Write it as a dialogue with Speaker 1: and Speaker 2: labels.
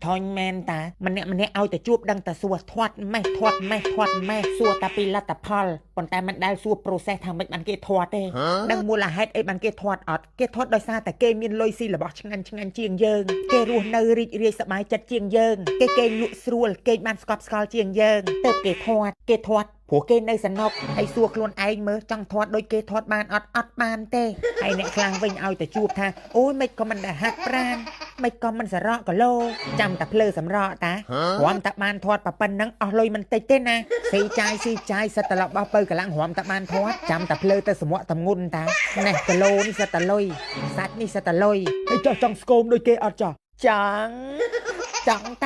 Speaker 1: ថយមែនតាម្នាក់ឲ្យតែជួបដឹងតែសួរធាត់ម៉េះសួរតែពីលទ្ធផលប៉ុន្តែមិនដែលសួរ process ថាម៉េចបានគេធាត់ទេដឹងមូលហេតុអីបានគេធាត់អត់គេធាត់ដោយសារតែគេមានលុយស៊ីរបស់ឆ្ងាញ់ជាងយើងគេរស់នៅរីករាយសប្បាយចិត្តជាងយើងគេលក់ស្រួលគេបានស្កប់ស្កល់ជាងយើងទៅគេធាត់ព្រោះគេនៅសនុកហើយសួរខ្លួនឯងមើលចង់ធាត់ដូចគេធាត់បានអត់បានទេហើយអ្នកខ្លាំងវិញឲ្យតែជួបថាអូយមិនក៏មិនដែលហាត់ប្រាណមិនក៏មិនសរកគីឡូចាំតែភ្លើសម្រក់តារំតាបានធាត់ប៉ុណ្ណឹងអស់លុយមិនតិចទេណាស៊ីចាយសិតតរបស់បើកម្លាំងរំតាបានធាត់ចាំតែភ្លើទៅសម្រក់តំងុនតាណេះគីឡូនេះសិតតលុយសាច់នេះសិតតលុយហើយចង់ស្គមដូចគេអត់ចង់តា